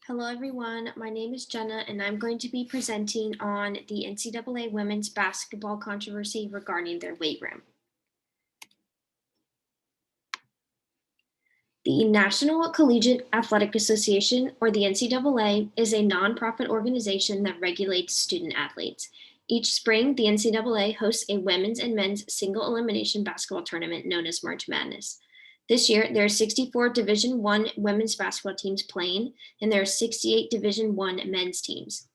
Hello everyone, my name is Jenna and I'm going to be presenting on the NCAA women's basketball controversy regarding their weight room. The National Collegiate Athletic Association, or the NCAA, is a nonprofit organization that regulates student athletes. Each spring, the NCAA hosts a women's and men's single elimination basketball tournament known as March Madness. This year, there are 64 Division I women's basketball teams playing, and there are 68 Division I men's teams.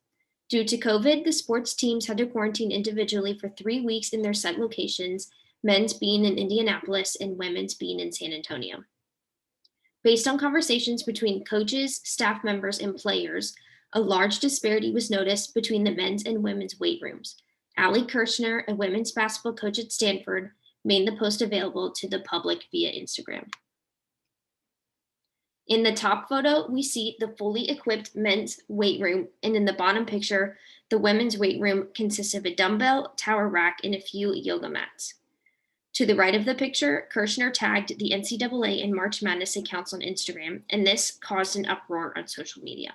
Due to COVID, the sports teams had to quarantine individually for 3 weeks in their set locations, men's being in Indianapolis and women's being in San Antonio. Based on conversations between coaches, staff members, and players, a large disparity was noticed between the men's and women's weight rooms. Allie Kirshner, a women's basketball coach at Stanford, made the post available to the public via Instagram. In the top photo, we see the fully equipped men's weight room, and in the bottom picture, the women's weight room consists of a dumbbell, tower rack, and a few yoga mats. To the right of the picture, Kirshner tagged the NCAA and March Madness accounts on Instagram, and this caused an uproar on social media.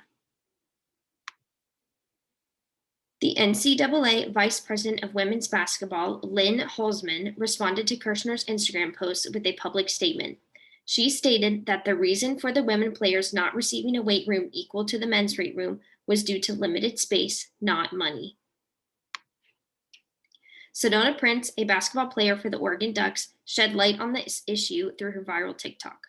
The NCAA Vice President of Women's Basketball, Lynn Holzman, responded to Kirshner's Instagram post with a public statement. She stated that the reason for the women players not receiving a weight room equal to the men's weight room was due to limited space, not money. Sedona Prince, a basketball player for the Oregon Ducks, shed light on this issue through her viral TikTok.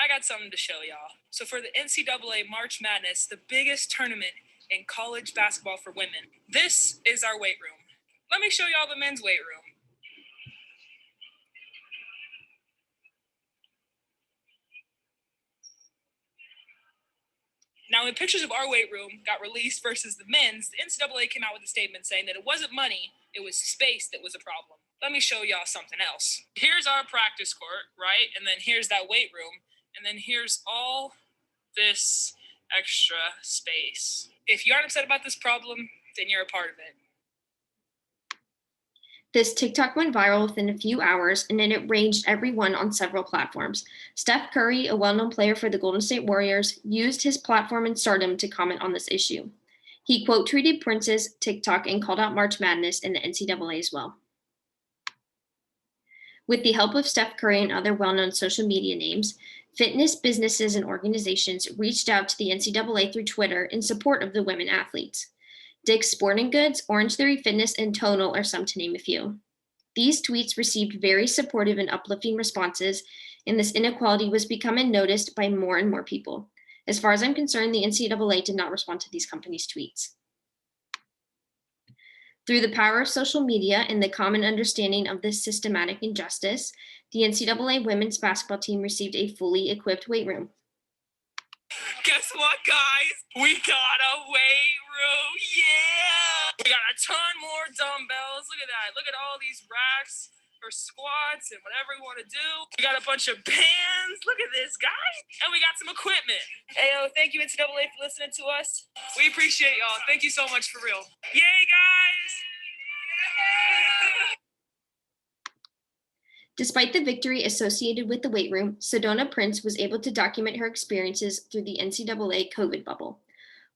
I got something to show y'all. So for the NCAA March Madness, the biggest tournament in college basketball for women, this is our weight room. Let me show y'all the men's weight room. Now, when pictures of our weight room got released versus the men's, the NCAA came out with a statement saying that it wasn't money, it was space that was a problem. Let me show y'all something else. Here's our practice court, right? And then here's that weight room. And then here's all this extra space. If you aren't upset about this problem, then you're a part of it. This TikTok went viral within a few hours, and then it ranged everyone on several platforms. Steph Curry, a well-known player for the Golden State Warriors, used his platform and stardom to comment on this issue. He quote tweeted Prince's TikTok and called out March Madness and the NCAA as well. With the help of Steph Curry and other well-known social media names, fitness businesses and organizations reached out to the NCAA through Twitter in support of the women athletes. Dick's Sporting Goods, Orange Theory Fitness, and Tonal are some to name a few. These tweets received very supportive and uplifting responses, and this inequality was becoming noticed by more and more people. As far as I'm concerned, the NCAA did not respond to these companies' tweets. Through the power of social media and the common understanding of this systematic injustice, the NCAA women's basketball team received a fully equipped weight room. Guess what, guys? We got a weight room. Yeah! We got a ton more dumbbells. Look at that. Look at all these racks for squats and whatever we want to do. We got a bunch of bands. Look at this, guys. And we got some equipment. Hey, thank you, NCAA, for listening to us. We appreciate y'all. Thank you so much, for real. Yay, guys! Despite the victory associated with the weight room, Sedona Prince was able to document her experiences through the NCAA COVID bubble.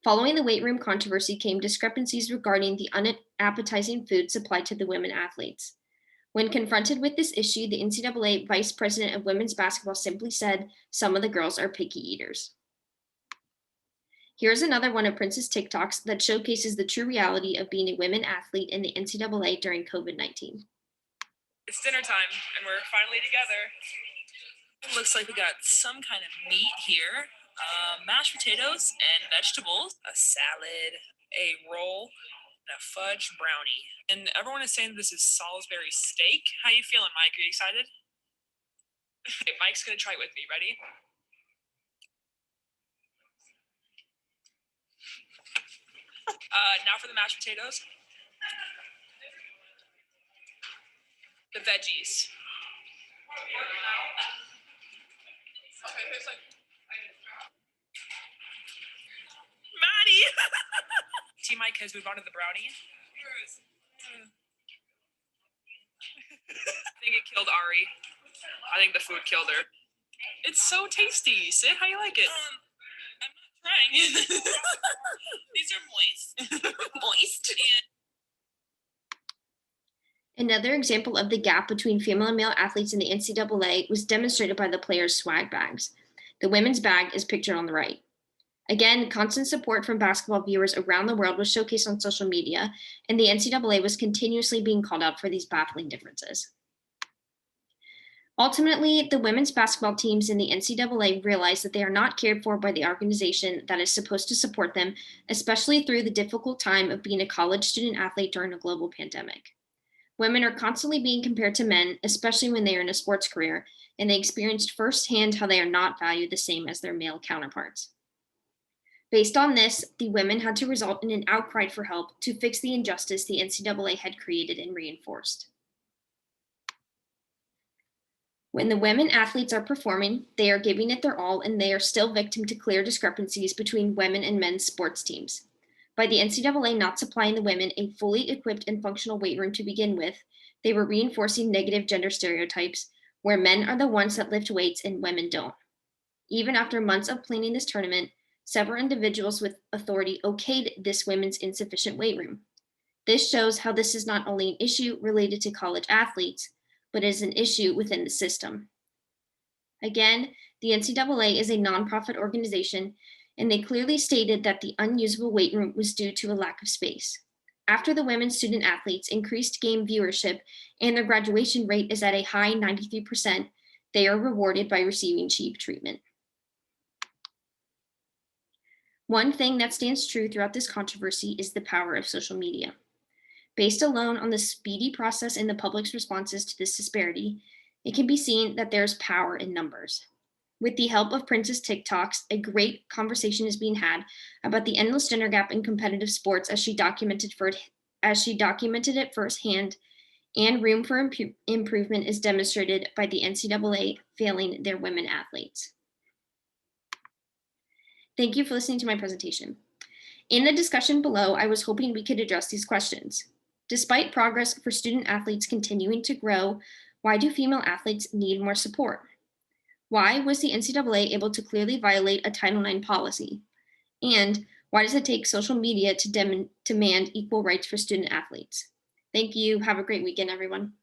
Following the weight room controversy came discrepancies regarding the unappetizing food supplied to the women athletes. When confronted with this issue, the NCAA Vice President of Women's Basketball simply said, "Some of the girls are picky eaters." Here's another one of Prince's TikToks that showcases the true reality of being a women athlete in the NCAA during COVID-19. It's dinner time, and we're finally together. It looks like we got some kind of meat here. Mashed potatoes and vegetables, a salad, a roll, and a fudge brownie. And everyone is saying this is Salisbury steak. How you feeling, Mike? Are you excited? Okay, Mike's gonna try it with me. Ready? Now for the mashed potatoes. The veggies. Okay, who's like... Maddie! T Mike has moved on to the brownie. I think it killed Ari. I think the food killed her. It's so tasty. Sid, how you like it? I'm not crying. These are moist. Moist. Another example of the gap between female and male athletes in the NCAA was demonstrated by the players' swag bags. The women's bag is pictured on the right. Again, constant support from basketball viewers around the world was showcased on social media, and the NCAA was continuously being called out for these baffling differences. Ultimately, the women's basketball teams in the NCAA realize that they are not cared for by the organization that is supposed to support them, especially through the difficult time of being a college student athlete during a global pandemic. Women are constantly being compared to men, especially when they are in a sports career, and they experienced firsthand how they are not valued the same as their male counterparts. Based on this, the women had to result in an outcry for help to fix the injustice the NCAA had created and reinforced. When the women athletes are performing, they are giving it their all and they are still victim to clear discrepancies between women and men's sports teams. By the NCAA not supplying the women a fully equipped and functional weight room to begin with, they were reinforcing negative gender stereotypes where men are the ones that lift weights and women don't. Even after months of planning this tournament, several individuals with authority okayed this women's insufficient weight room. This shows how this is not only an issue related to college athletes, but is an issue within the system. Again, the NCAA is a nonprofit organization, and they clearly stated that the unusable weight room was due to a lack of space. After the women's student athletes increased game viewership and their graduation rate is at a high 93%, they are rewarded by receiving cheap treatment. One thing that stands true throughout this controversy is the power of social media. Based alone on the speedy process in the public's responses to this disparity, it can be seen that there's power in numbers. With the help of Prince's TikToks, a great conversation is being had about the endless gender gap in competitive sports as she documented it firsthand, and room for improvement is demonstrated by the NCAA failing their women athletes. Thank you for listening to my presentation. In the discussion below, I was hoping we could address these questions. Despite progress for student athletes continuing to grow, why do female athletes need more support? Why was the NCAA able to clearly violate a Title IX policy? And why does it take social media to demand equal rights for student athletes? Thank you. Have a great weekend, everyone.